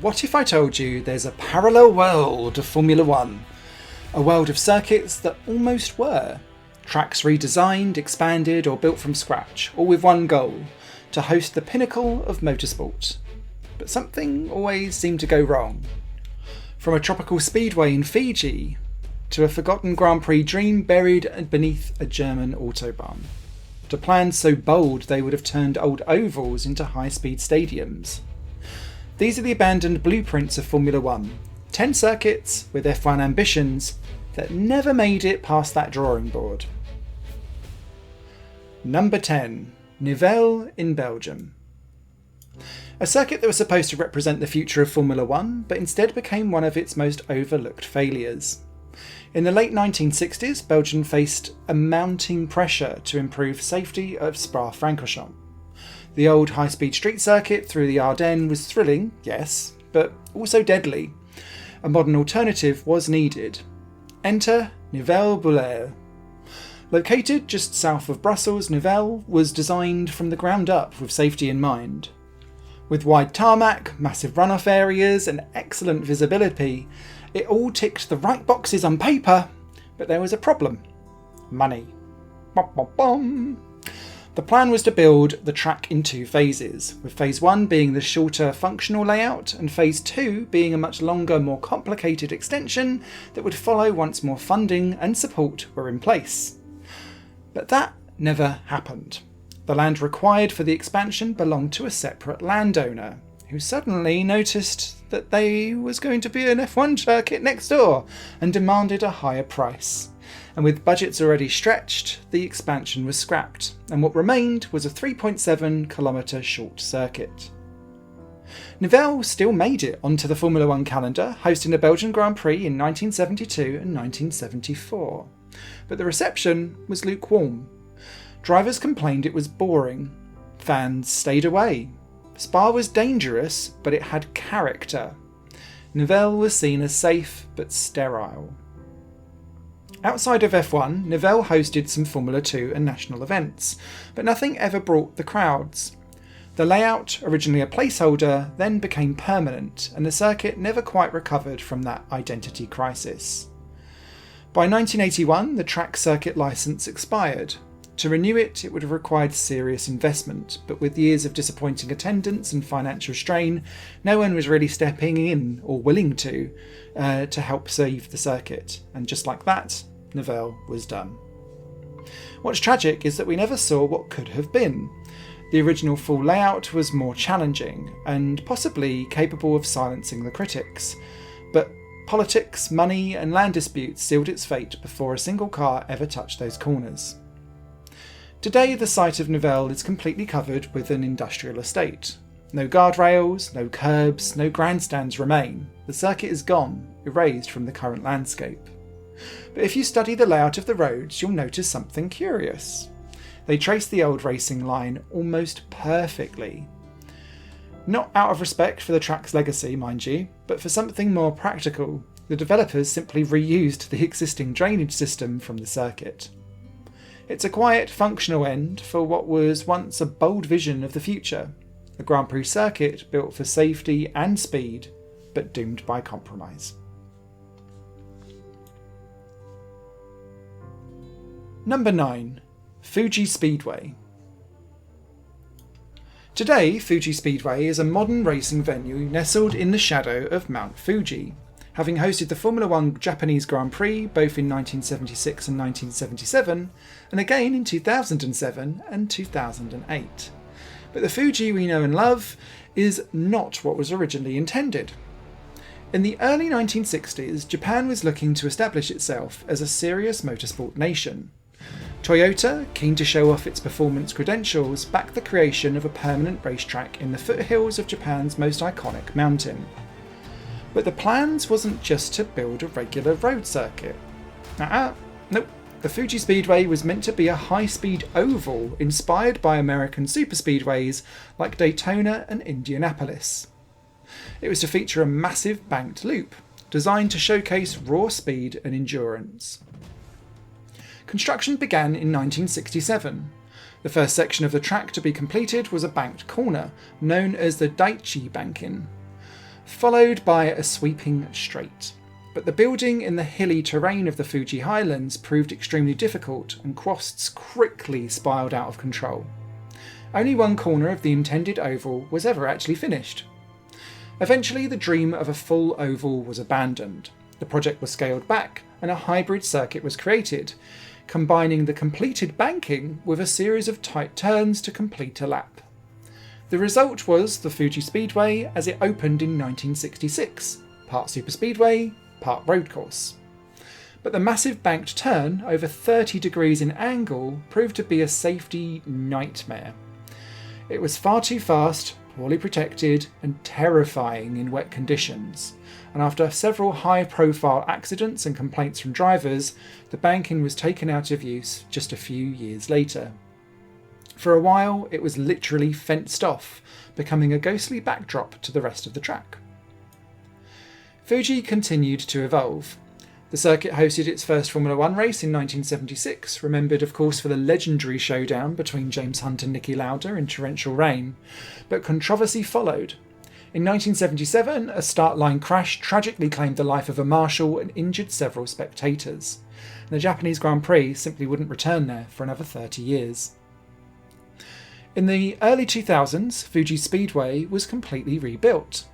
what if I told you there's a parallel world of Formula One? A world of circuits that almost were. Tracks redesigned, expanded or built from scratch, all with one goal, to host the pinnacle of motorsport. But something always seemed to go wrong. From a tropical speedway in Fiji, to a forgotten Grand Prix dream buried beneath a German autobahn. To plans so bold they would have turned old ovals into high-speed stadiums. These are the abandoned blueprints of Formula One. 10 circuits with F1 ambitions that never made it past that drawing board. Number 10. Nivelles in Belgium. A circuit that was supposed to represent the future of Formula One, but instead became one of its most overlooked failures. In the late 1960s, Belgium faced a mounting pressure to improve safety of Spa-Francorchamps. The old high-speed street circuit through the Ardennes was thrilling, yes, but also deadly. A modern alternative was needed. Enter Nivelles-Bollard. Located just south of Brussels, Nivelles was designed from the ground up with safety in mind. With wide tarmac, massive runoff areas and excellent visibility, it all ticked the right boxes on paper, but there was a problem. Money. The plan was to build the track in 2 phases, with phase 1 being the shorter functional layout and phase 2 being a much longer, more complicated extension that would follow once more funding and support were in place. But that never happened. The land required for the expansion belonged to a separate landowner, who suddenly noticed that there was going to be an F1 circuit next door and demanded a higher price. And with budgets already stretched, the expansion was scrapped, and what remained was a 3.7 kilometre short circuit. Nivelles still made it onto the Formula One calendar, hosting the Belgian Grand Prix in 1972 and 1974. But the reception was lukewarm. Drivers complained it was boring. Fans stayed away. Spa was dangerous, but it had character. Nivelles was seen as safe but sterile. Outside of F1, Nivelles hosted some Formula 2 and national events, but nothing ever brought the crowds. The layout, originally a placeholder, then became permanent, and the circuit never quite recovered from that identity crisis. By 1981, the track circuit licence expired. To renew it, it would have required serious investment, but with years of disappointing attendance and financial strain, no one was really stepping in or willing to help save the circuit, and just like that, Nivelles was done. What's tragic is that we never saw what could have been. The original full layout was more challenging, and possibly capable of silencing the critics, but politics, money and land disputes sealed its fate before a single car ever touched those corners. Today, the site of Nivelles is completely covered with an industrial estate. No guardrails, no curbs, no grandstands remain. The circuit is gone, erased from the current landscape. But if you study the layout of the roads, you'll notice something curious. They trace the old racing line almost perfectly. Not out of respect for the track's legacy, mind you, but for something more practical. The developers simply reused the existing drainage system from the circuit. It's a quiet, functional end for what was once a bold vision of the future, a Grand Prix circuit built for safety and speed, but doomed by compromise. Number 9. Fuji Speedway. Today, Fuji Speedway is a modern racing venue nestled in the shadow of Mount Fuji, having hosted the Formula One Japanese Grand Prix both in 1976 and 1977, and again in 2007 and 2008. But the Fuji we know and love is not what was originally intended. In the early 1960s, Japan was looking to establish itself as a serious motorsport nation. Toyota, keen to show off its performance credentials, backed the creation of a permanent racetrack in the foothills of Japan's most iconic mountain. But the plans wasn't just to build a regular road circuit. Nope. The Fuji Speedway was meant to be a high-speed oval inspired by American superspeedways like Daytona and Indianapolis. It was to feature a massive banked loop, designed to showcase raw speed and endurance. Construction began in 1967. The first section of the track to be completed was a banked corner, known as the Daiichi Bankin. followed by a sweeping straight. But the building in the hilly terrain of the Fuji Highlands proved extremely difficult, and costs quickly spiraled out of control. Only one corner of the intended oval was ever actually finished. Eventually, the dream of a full oval was abandoned. The project was scaled back, and a hybrid circuit was created, combining the completed banking with a series of tight turns to complete a lap. The result was the Fuji Speedway as it opened in 1966, part superspeedway, part road course. But the massive banked turn, over 30 degrees in angle, proved to be a safety nightmare. It was far too fast, poorly protected, and terrifying in wet conditions, and after several high-profile accidents and complaints from drivers, the banking was taken out of use just a few years later. For a while, it was literally fenced off, becoming a ghostly backdrop to the rest of the track. Fuji continued to evolve. The circuit hosted its first Formula One race in 1976, remembered of course for the legendary showdown between James Hunt and Niki Lauda in torrential rain, but controversy followed. In 1977, a start line crash tragically claimed the life of a marshal and injured several spectators. And the Japanese Grand Prix simply wouldn't return there for another 30 years. In the early 2000s, Fuji Speedway was completely rebuilt.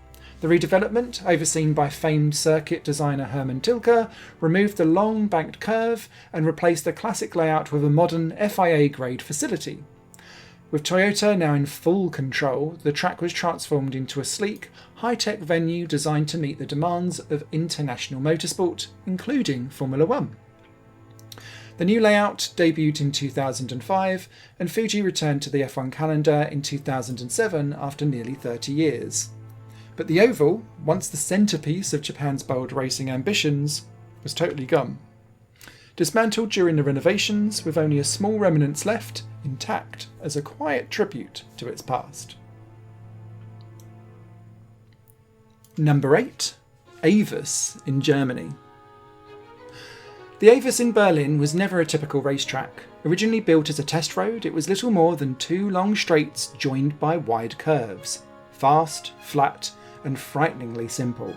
The redevelopment, overseen by famed circuit designer Hermann Tilke, removed the long banked curve and replaced the classic layout with a modern FIA-grade facility. With Toyota now in full control, the track was transformed into a sleek, high-tech venue designed to meet the demands of international motorsport, including Formula One. The new layout debuted in 2005, and Fuji returned to the F1 calendar in 2007 after nearly 30 years. But the oval, once the centrepiece of Japan's bold racing ambitions, was totally gone. Dismantled during the renovations, with only a small remnants left, intact as a quiet tribute to its past. Number 8. AVUS in Germany. The AVUS in Berlin was never a typical racetrack. Originally built as a test road, it was little more than two long straights joined by wide curves. Fast, flat, and frighteningly simple.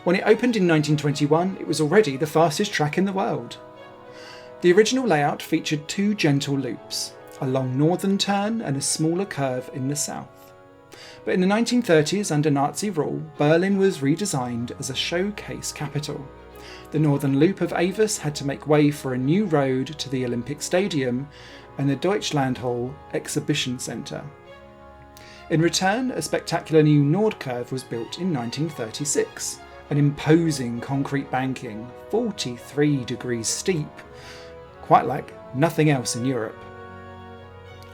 When it opened in 1921, it was already the fastest track in the world. The original layout featured two gentle loops, a long northern turn and a smaller curve in the south. But in the 1930s, under Nazi rule, Berlin was redesigned as a showcase capital. The northern loop of AVUS had to make way for a new road to the Olympic Stadium and the Deutschlandhalle Exhibition Centre. In return, a spectacular new Nordkurve was built in 1936, an imposing concrete banking, 43 degrees steep, quite like nothing else in Europe.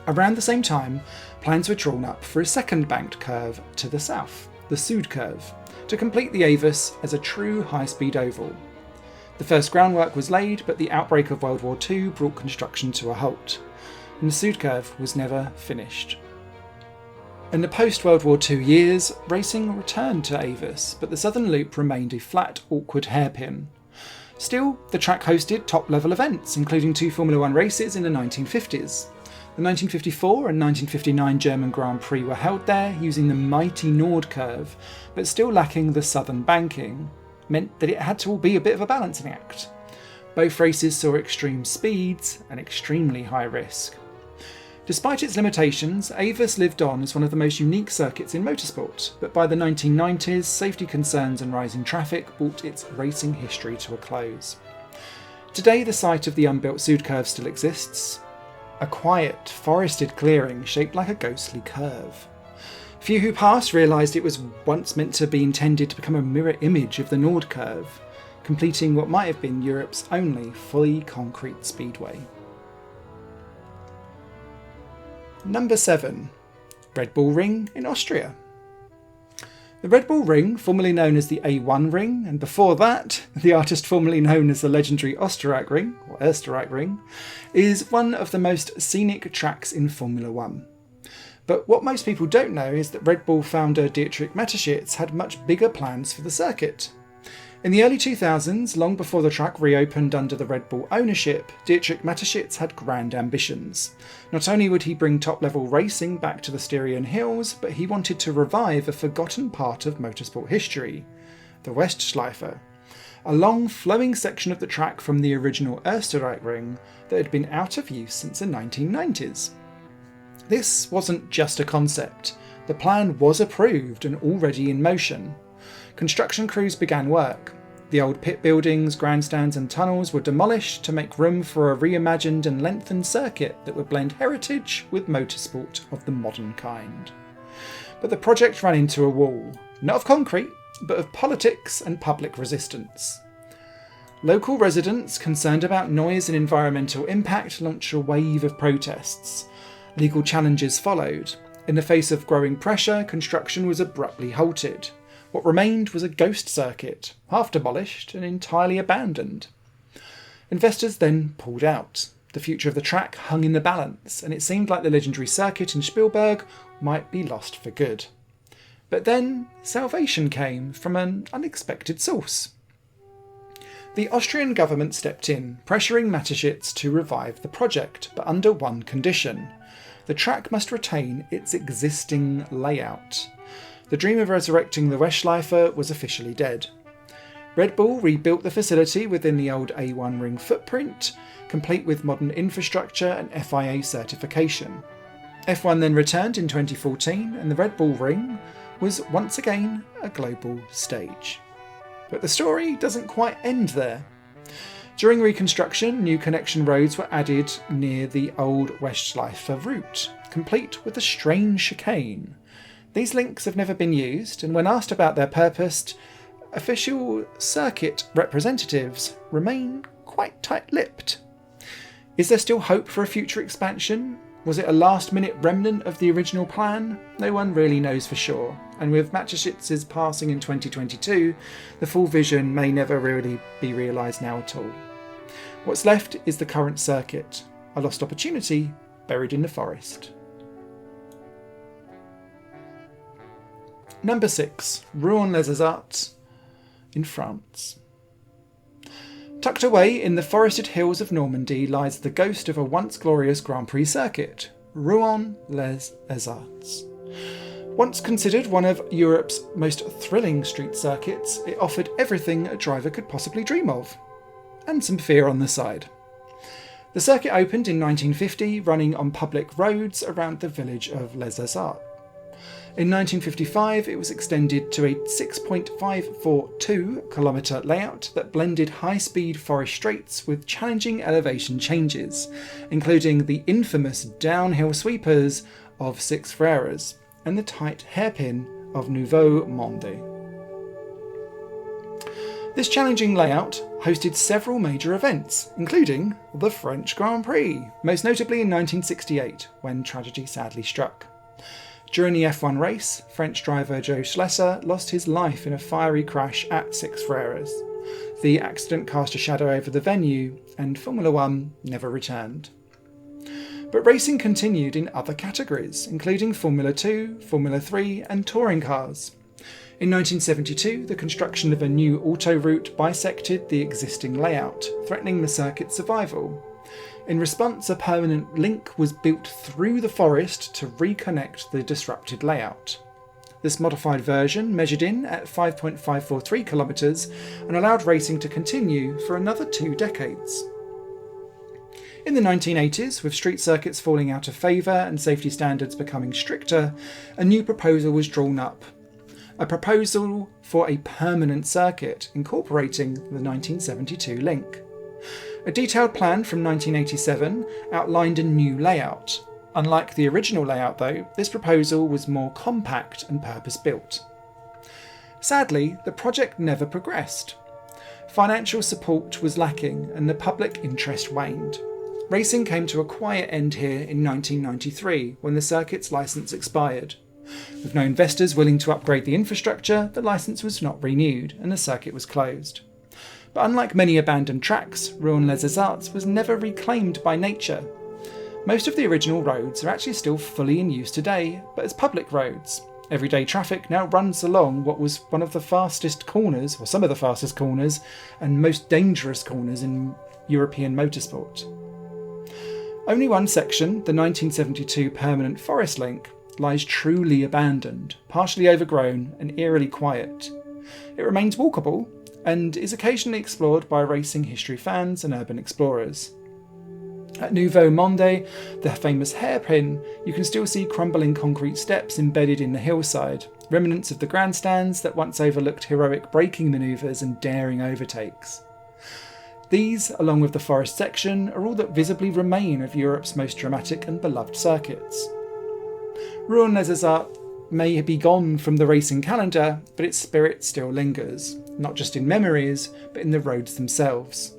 Around the same time, plans were drawn up for a second banked curve to the south, the Südkurve, to complete the AVUS as a true high-speed oval. The first groundwork was laid, but the outbreak of World War II brought construction to a halt, and the Südkurve was never finished. In the post-World War II years, racing returned to AVUS, but the southern loop remained a flat, awkward hairpin. Still, the track hosted top-level events, including two Formula One races in the 1950s. The 1954 and 1959 German Grand Prix were held there using the mighty Nordkurve, but still lacking the southern banking, meant that it had to all be a bit of a balancing act. Both races saw extreme speeds and extremely high risk. Despite its limitations, AVUS lived on as one of the most unique circuits in motorsport, but by the 1990s, safety concerns and rising traffic brought its racing history to a close. Today, the site of the unbuilt Südkurve still exists, a quiet, forested clearing shaped like a ghostly curve. Few who passed realised it was once meant to be intended to become a mirror image of the Nordkurve, completing what might have been Europe's only fully concrete speedway. Number 7. Red Bull Ring in Austria. The Red Bull Ring, formerly known as the A1 Ring, and before that, the artist formerly known as the legendary Österreich Ring, or Österreich Ring, is one of the most scenic tracks in Formula One. But what most people don't know is that Red Bull founder Dietrich Mateschitz had much bigger plans for the circuit. In the early 2000s, long before the track reopened under the Red Bull ownership, Dietrich Mateschitz had grand ambitions. Not only would he bring top-level racing back to the Styrian Hills, but he wanted to revive a forgotten part of motorsport history, the Westschleife, a long flowing section of the track from the original Österreich-Ring that had been out of use since the 1990s. This wasn't just a concept. The plan was approved and already in motion. Construction crews began work. The old pit buildings, grandstands and tunnels were demolished to make room for a reimagined and lengthened circuit that would blend heritage with motorsport of the modern kind. But the project ran into a wall, not of concrete, but of politics and public resistance. Local residents, concerned about noise and environmental impact, launched a wave of protests. Legal challenges followed. In the face of growing pressure, construction was abruptly halted. What remained was a ghost circuit, half demolished and entirely abandoned. Investors then pulled out. The future of the track hung in the balance, and it seemed like the legendary circuit in Spielberg might be lost for good. But then, salvation came from an unexpected source. The Austrian government stepped in, pressuring Mateschitz to revive the project, but under one condition. The track must retain its existing layout. The dream of resurrecting the Westschleife was officially dead. Red Bull rebuilt the facility within the old A1 ring footprint, complete with modern infrastructure and FIA certification. F1 then returned in 2014, and the Red Bull ring was once again a global stage. But the story doesn't quite end there. During reconstruction, new connection roads were added near the old Westschleife route, complete with a strange chicane. These links have never been used, and when asked about their purpose, official circuit representatives remain quite tight-lipped. Is there still hope for a future expansion? Was it a last-minute remnant of the original plan? No one really knows for sure, and with Mateschitz passing in 2022, the full vision may never really be realised now at all. What's left is the current circuit, a lost opportunity buried in the forest. Number 6. Rouen-les-Essarts in France. Tucked away in the forested hills of Normandy lies the ghost of a once glorious Grand Prix circuit, Rouen-les-Essarts. Once considered one of Europe's most thrilling street circuits, it offered everything a driver could possibly dream of, and some fear on the side. The circuit opened in 1950, running on public roads around the village of Les Essarts. In 1955, it was extended to a 6.542 kilometre layout that blended high-speed forest straights with challenging elevation changes, including the infamous downhill sweepers of Six Frères and the tight hairpin of Nouveau Monde. This challenging layout hosted several major events, including the French Grand Prix, most notably in 1968, when tragedy sadly struck. During the F1 race, French driver Joe Schlesser lost his life in a fiery crash at Six Frères. The accident cast a shadow over the venue, and Formula One never returned. But racing continued in other categories, including Formula 2, Formula 3 and touring cars. In 1972, the construction of a new autoroute bisected the existing layout, threatening the circuit's survival. In response, a permanent link was built through the forest to reconnect the disrupted layout. This modified version measured in at 5.543 kilometres and allowed racing to continue for another 2 decades. In the 1980s, with street circuits falling out of favour and safety standards becoming stricter, a new proposal was drawn up. A proposal for a permanent circuit incorporating the 1972 link. A detailed plan from 1987 outlined a new layout. Unlike the original layout though, this proposal was more compact and purpose-built. Sadly, the project never progressed. Financial support was lacking and the public interest waned. Racing came to a quiet end here in 1993 when the circuit's licence expired. With no investors willing to upgrade the infrastructure, the licence was not renewed and the circuit was closed. But unlike many abandoned tracks, Rouen-les-Essarts was never reclaimed by nature. Most of the original roads are actually still fully in use today, but as public roads. Everyday traffic now runs along what was one of the fastest corners, or some of the fastest corners, and most dangerous corners in European motorsport. Only one section, the 1972 permanent forest link, lies truly abandoned, partially overgrown and eerily quiet. It remains walkable and is occasionally explored by racing history fans and urban explorers. At Nouveau Monde, the famous hairpin, you can still see crumbling concrete steps embedded in the hillside, remnants of the grandstands that once overlooked heroic braking manoeuvres and daring overtakes. These, along with the forest section, are all that visibly remain of Europe's most dramatic and beloved circuits. Rouen-les-Essarts may be gone from the racing calendar, but its spirit still lingers, not just in memories, but in the roads themselves.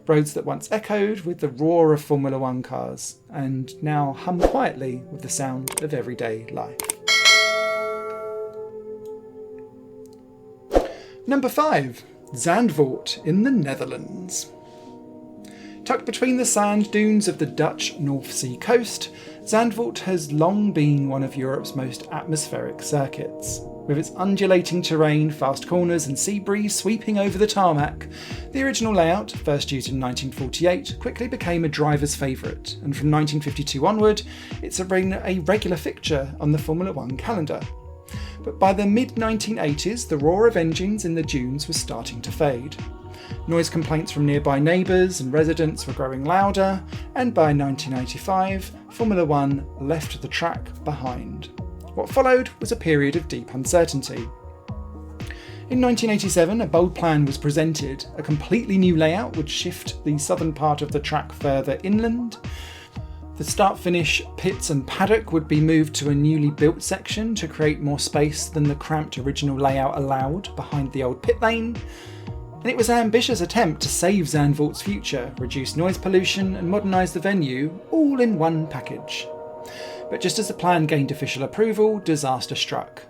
Roads that once echoed with the roar of Formula One cars, and now hum quietly with the sound of everyday life. Number 5. Zandvoort in the Netherlands. Tucked between the sand dunes of the Dutch North Sea coast, Zandvoort has long been one of Europe's most atmospheric circuits. With its undulating terrain, fast corners and sea breeze sweeping over the tarmac, the original layout, first used in 1948, quickly became a driver's favourite, and from 1952 onward, it's been a regular fixture on the Formula One calendar. But by the mid-1980s, the roar of engines in the dunes was starting to fade. Noise complaints from nearby neighbours and residents were growing louder, and by 1985, Formula One left the track behind. What followed was a period of deep uncertainty. In 1987, a bold plan was presented. A completely new layout would shift the southern part of the track further inland. The start-finish pits and paddock would be moved to a newly built section to create more space than the cramped original layout allowed behind the old pit lane. And it was an ambitious attempt to save Zandvoort's future, reduce noise pollution and modernise the venue, all in one package. But just as the plan gained official approval, disaster struck.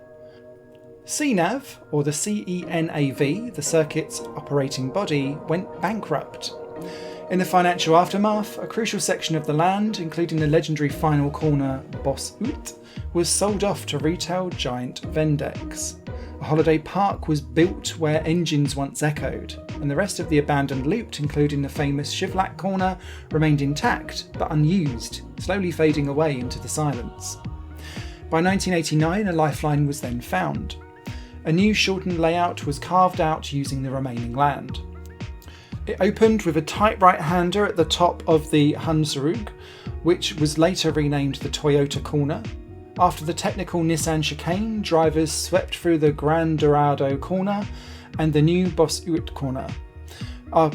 CNAV, or the CENAV, the circuit's operating body, went bankrupt. In the financial aftermath, a crucial section of the land, including the legendary final corner Bos Uit, was sold off to retail giant Vendex. A holiday park was built where engines once echoed, and the rest of the abandoned loop, including the famous Shivlak corner, remained intact but unused, slowly fading away into the silence. By 1989, a lifeline was then found. A new shortened layout was carved out using the remaining land. It opened with a tight right-hander at the top of the Hansrug, which was later renamed the Toyota corner. After the technical Nissan chicane, drivers swept through the Gran Dorado corner and the new Bos Uit corner,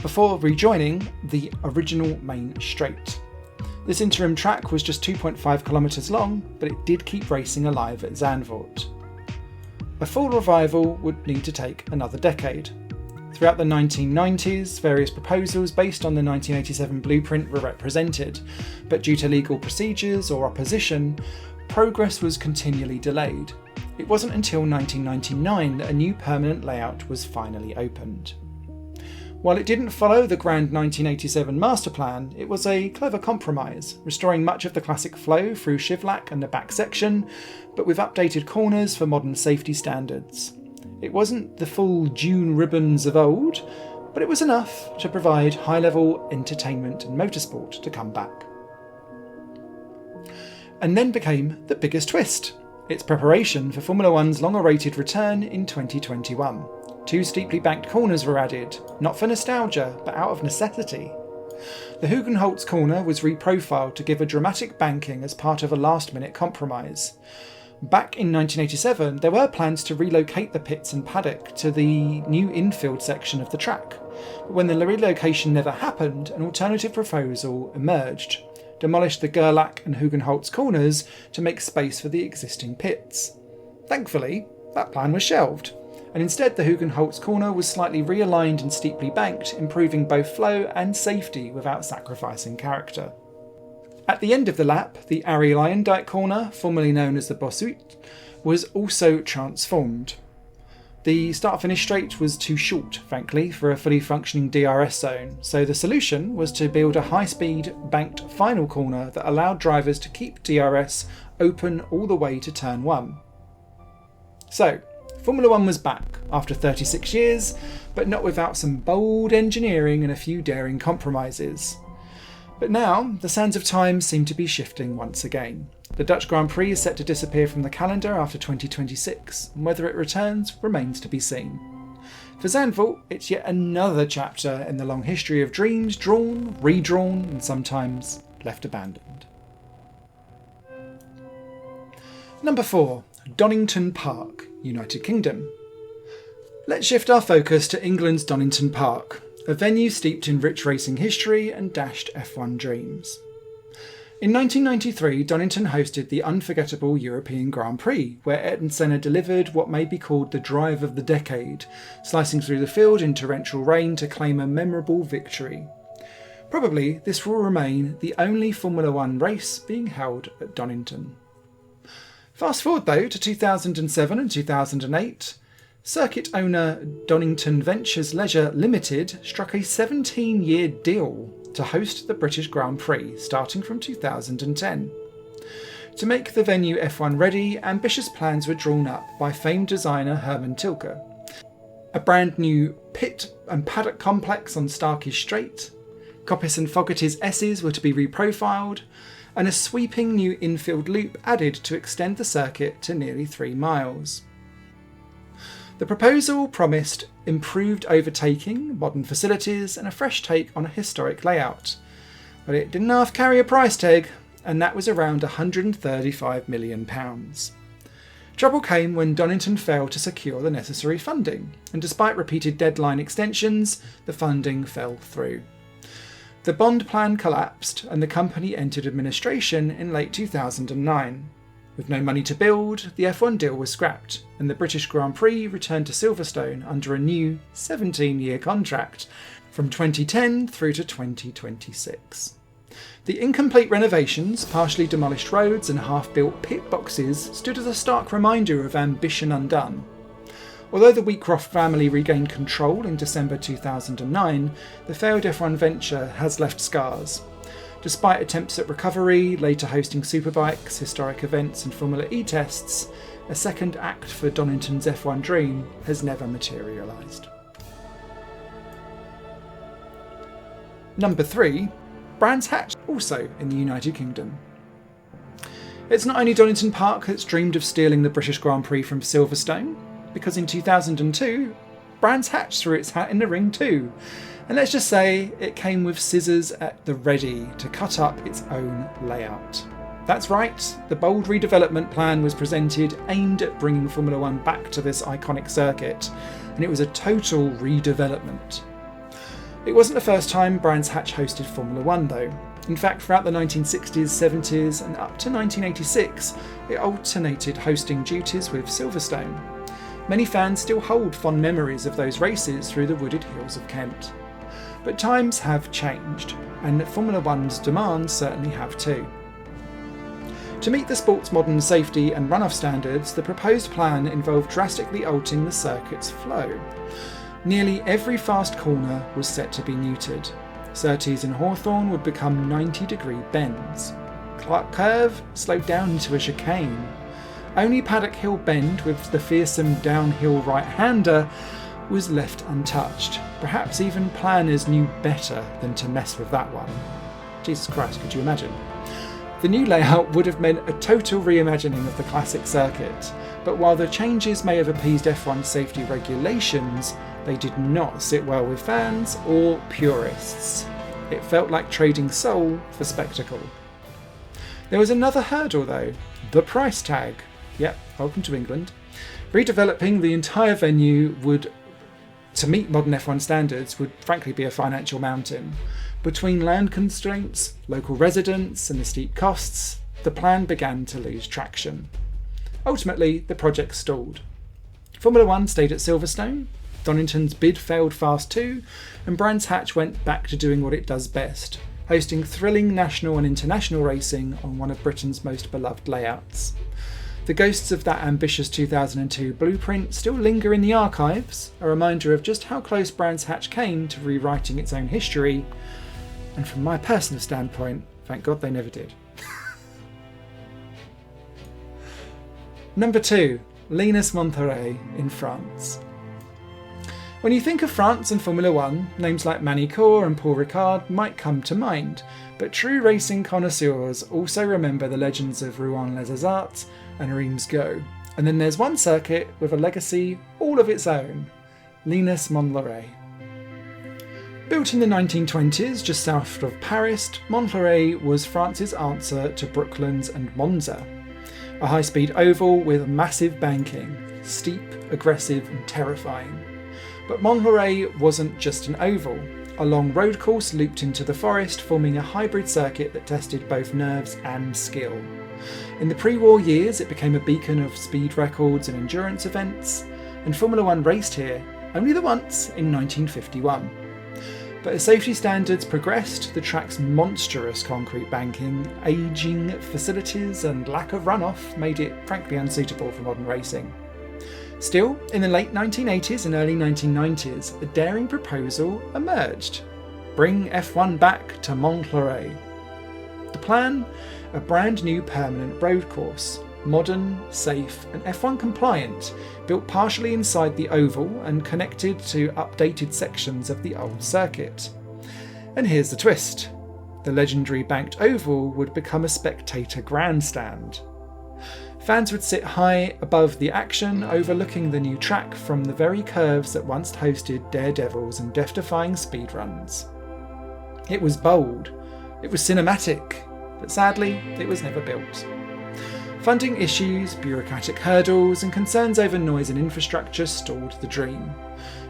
before rejoining the original main straight. This interim track was just 2.5 kilometres long, but it did keep racing alive at Zandvoort. A full revival would need to take another decade. Throughout the 1990s, various proposals based on the 1987 blueprint were represented, but due to legal procedures or opposition, progress was continually delayed. It wasn't until 1999 that a new permanent layout was finally opened. While it didn't follow the grand 1987 master plan, it was a clever compromise, restoring much of the classic flow through Shivlak and the back section, but with updated corners for modern safety standards. It wasn't the full dune ribbons of old, but it was enough to provide high-level entertainment and motorsport to come back. And then became the biggest twist, its preparation for Formula One's long-awaited return in 2021. 2 steeply banked corners were added, not for nostalgia, but out of necessity. The Hugenholtz corner was reprofiled to give a dramatic banking as part of a last-minute compromise. Back in 1987, there were plans to relocate the pits and paddock to the new infield section of the track, but when the relocation never happened, an alternative proposal emerged. Demolished the Gerlach and Hugenholtz corners to make space for the existing pits. Thankfully, that plan was shelved, and instead the Hugenholtz corner was slightly realigned and steeply banked, improving both flow and safety without sacrificing character. At the end of the lap, the Arie Luyendyk corner, formerly known as the Bos Uit, was also transformed. The start-finish straight was too short, frankly, for a fully functioning DRS zone, so the solution was to build a high-speed, banked final corner that allowed drivers to keep DRS open all the way to turn 1. So, Formula One was back after 36 years, but not without some bold engineering and a few daring compromises. But now, the sands of time seem to be shifting once again. The Dutch Grand Prix is set to disappear from the calendar after 2026, and whether it returns remains to be seen. For Zandvoort, it's yet another chapter in the long history of dreams drawn, redrawn, and sometimes left abandoned. Number 4. Donington Park, United Kingdom. Let's shift our focus to England's Donington Park, a venue steeped in rich racing history and dashed F1 dreams. In 1993, Donington hosted the unforgettable European Grand Prix, where Ayrton Senna delivered what may be called the drive of the decade, slicing through the field in torrential rain to claim a memorable victory. Probably this will remain the only Formula One race being held at Donington. Fast forward though to 2007 and 2008, circuit owner Donington Ventures Leisure Limited struck a 17-year deal to host the British Grand Prix starting from 2010. To make the venue F1 ready, ambitious plans were drawn up by famed designer Herman Tilke. A brand new pit and paddock complex on Starkey Straight, Coppice and Fogarty's S's were to be reprofiled, and a sweeping new infield loop added to extend the circuit to nearly 3 miles. The proposal promised improved overtaking, modern facilities, and a fresh take on a historic layout. But it didn't half carry a price tag, and that was around £135 million. Trouble came when Donington failed to secure the necessary funding, and despite repeated deadline extensions, the funding fell through. The bond plan collapsed, and the company entered administration in late 2009. With no money to build, the F1 deal was scrapped, and the British Grand Prix returned to Silverstone under a new 17-year contract from 2010 through to 2026. The incomplete renovations, partially demolished roads and half-built pit boxes stood as a stark reminder of ambition undone. Although the Wheatcroft family regained control in December 2009, the failed F1 venture has left scars. Despite attempts at recovery, later hosting superbikes, historic events and Formula E tests, a second act for Donington's F1 dream has never materialised. Number 3. Brands Hatch, also in the United Kingdom. It's not only Donington Park that's dreamed of stealing the British Grand Prix from Silverstone, because in 2002, Brands Hatch threw its hat in the ring too. And let's just say it came with scissors at the ready to cut up its own layout. That's right, the bold redevelopment plan was presented aimed at bringing Formula One back to this iconic circuit, and it was a total redevelopment. It wasn't the first time Brands Hatch hosted Formula One though. In fact, throughout the 1960s, 70s and up to 1986, it alternated hosting duties with Silverstone. Many fans still hold fond memories of those races through the wooded hills of Kent. But times have changed, and Formula One's demands certainly have too. To meet the sport's modern safety and run-off standards, the proposed plan involved drastically altering the circuit's flow. Nearly every fast corner was set to be neutered. Surtees and Hawthorne would become 90-degree bends. Clark Curve slowed down into a chicane. Only Paddock Hill Bend, with the fearsome downhill right-hander, was left untouched. Perhaps even planners knew better than to mess with that one. Jesus Christ, could you imagine? The new layout would have meant a total reimagining of the classic circuit, but while the changes may have appeased F1 safety regulations, they did not sit well with fans or purists. It felt like trading soul for spectacle. There was another hurdle though, the price tag. Yep, welcome to England. Redeveloping the entire venue to meet modern F1 standards would frankly be a financial mountain. Between land constraints, local residents and the steep costs, the plan began to lose traction. Ultimately, the project stalled. Formula One stayed at Silverstone, Donington's bid failed fast too, and Brands Hatch went back to doing what it does best, hosting thrilling national and international racing on one of Britain's most beloved layouts. The ghosts of that ambitious 2002 blueprint still linger in the archives, a reminder of just how close Brands Hatch came to rewriting its own history, and from my personal standpoint, thank God they never did. Number 2. Linas-Montlhéry in France. When you think of France and Formula One, names like Manicourt and Paul Ricard might come to mind, but true racing connoisseurs also remember the legends of Rouen-les-Essarts and Reims-Go. And then there's one circuit with a legacy all of its own, Linas-Montlhéry. Built in the 1920s just south of Paris, Montlhéry was France's answer to Brooklands and Monza. A high-speed oval with massive banking, steep, aggressive and terrifying. But Montlhéry wasn't just an oval. A long road course looped into the forest, forming a hybrid circuit that tested both nerves and skill. In the pre-war years, it became a beacon of speed records and endurance events, and Formula One raced here only the once in 1951. But as safety standards progressed, the track's monstrous concrete banking, ageing facilities and lack of runoff made it frankly unsuitable for modern racing. Still, in the late 1980s and early 1990s, a daring proposal emerged. Bring F1 back to Montlhéry. The plan? A brand new permanent road course. Modern, safe and F1 compliant, built partially inside the oval and connected to updated sections of the old circuit. And here's the twist. The legendary banked oval would become a spectator grandstand. Fans would sit high above the action, overlooking the new track from the very curves that once hosted daredevils and death-defying speedruns. It was bold, it was cinematic, but sadly, it was never built. Funding issues, bureaucratic hurdles, and concerns over noise and infrastructure stalled the dream.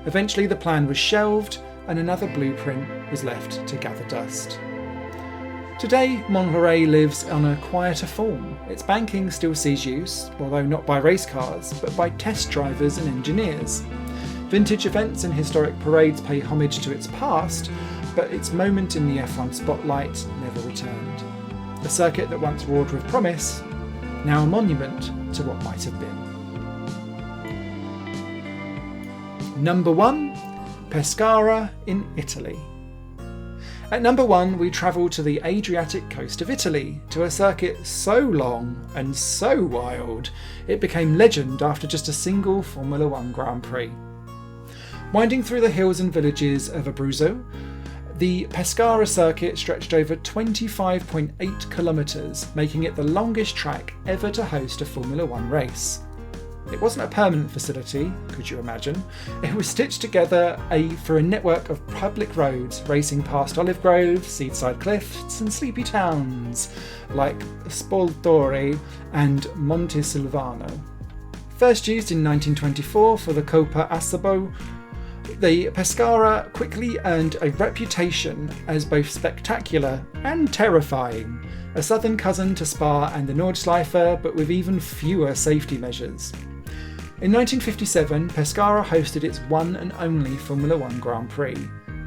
Eventually, the plan was shelved, and another blueprint was left to gather dust. Today, Montlhéry lives on a quieter form. Its banking still sees use, although not by race cars, but by test drivers and engineers. Vintage events and historic parades pay homage to its past, but its moment in the F1 spotlight never returned. A circuit that once roared with promise, now a monument to what might have been. Number 1, Pescara in Italy. At number 1, we travel to the Adriatic coast of Italy, to a circuit so long and so wild, it became legend after just a single Formula One Grand Prix. Winding through the hills and villages of Abruzzo, the Pescara circuit stretched over 25.8 kilometres, making it the longest track ever to host a Formula One race. It wasn't a permanent facility, could you imagine? It was stitched together for a network of public roads racing past olive groves, seaside cliffs and sleepy towns like Spoltore and Montesilvano. First used in 1924 for the Coppa Asabo, the Pescara quickly earned a reputation as both spectacular and terrifying, a southern cousin to Spa and the Nordschleife, but with even fewer safety measures. In 1957, Pescara hosted its one and only Formula One Grand Prix,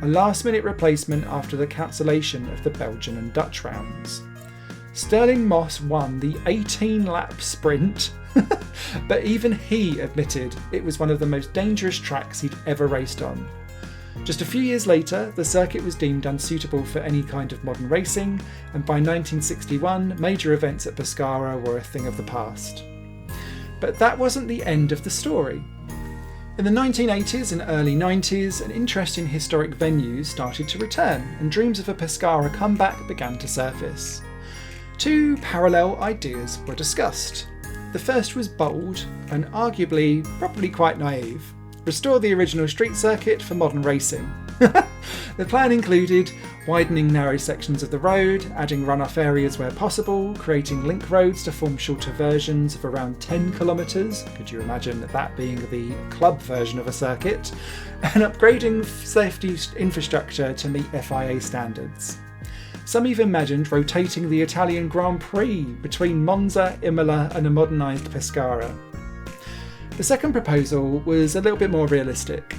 a last-minute replacement after the cancellation of the Belgian and Dutch rounds. Stirling Moss won the 18-lap sprint, but even he admitted it was one of the most dangerous tracks he'd ever raced on. Just a few years later, the circuit was deemed unsuitable for any kind of modern racing, and by 1961, major events at Pescara were a thing of the past. But that wasn't the end of the story. In the 1980s and early 90s, an interest in historic venues started to return, and dreams of a Pescara comeback began to surface. Two parallel ideas were discussed. The first was bold, and arguably probably quite naive. Restore the original street circuit for modern racing. The plan included widening narrow sections of the road, adding runoff areas where possible, creating link roads to form shorter versions of around 10 kilometres, could you imagine that being the club version of a circuit, and upgrading safety infrastructure to meet FIA standards. Some even imagined rotating the Italian Grand Prix between Monza, Imola and a modernised Pescara. The second proposal was a little bit more realistic.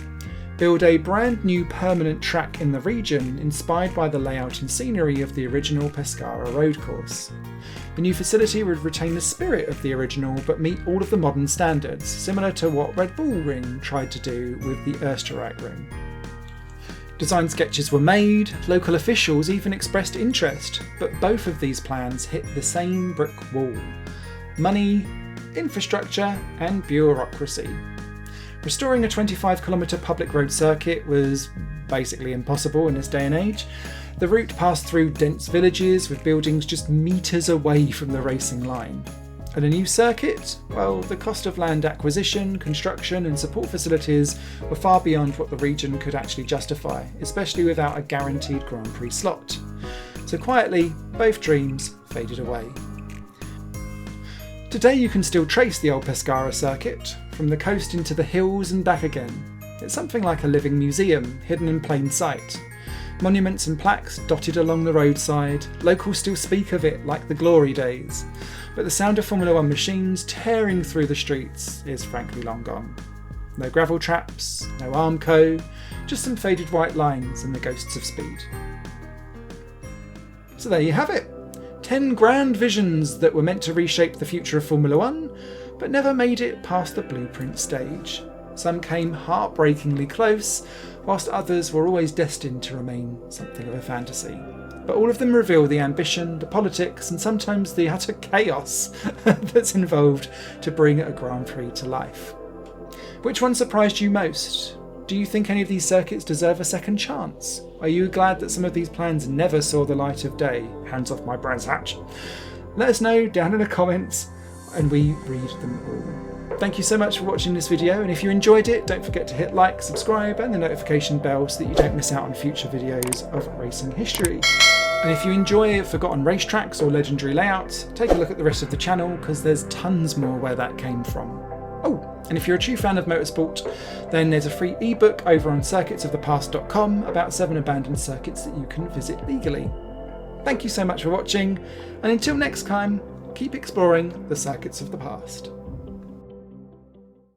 Build a brand new permanent track in the region inspired by the layout and scenery of the original Pescara road course. The new facility would retain the spirit of the original but meet all of the modern standards, similar to what Red Bull Ring tried to do with the Österreich Ring. Design sketches were made, local officials even expressed interest, but both of these plans hit the same brick wall. Money infrastructure and bureaucracy. Restoring a 25-kilometre public road circuit was basically impossible in this day and age. The route passed through dense villages with buildings just metres away from the racing line. And a new circuit? Well, the cost of land acquisition, construction and support facilities were far beyond what the region could actually justify, especially without a guaranteed Grand Prix slot. So quietly, both dreams faded away. Today you can still trace the old Pescara circuit, from the coast into the hills and back again. It's something like a living museum, hidden in plain sight. Monuments and plaques dotted along the roadside, locals still speak of it like the glory days. But the sound of Formula One machines tearing through the streets is frankly long gone. No gravel traps, no Armco, just some faded white lines and the ghosts of speed. So there you have it. 10 grand visions that were meant to reshape the future of Formula One, but never made it past the blueprint stage. Some came heartbreakingly close, whilst others were always destined to remain something of a fantasy. But all of them reveal the ambition, the politics, and sometimes the utter chaos that's involved to bring a Grand Prix to life. Which one surprised you most? Do you think any of these circuits deserve a second chance? Are you glad that some of these plans never saw the light of day? Hands off my Brands Hatch. Let us know down in the comments and we read them all. Thank you so much for watching this video, and if you enjoyed it, don't forget to hit like, subscribe and the notification bell so that you don't miss out on future videos of racing history. And if you enjoy forgotten racetracks or legendary layouts, take a look at the rest of the channel because there's tons more where that came from. Oh, and if you're a true fan of motorsport, then there's a free ebook over on circuitsofthepast.com about 7 abandoned circuits that you can visit legally. Thank you so much for watching, and until next time, keep exploring the circuits of the past.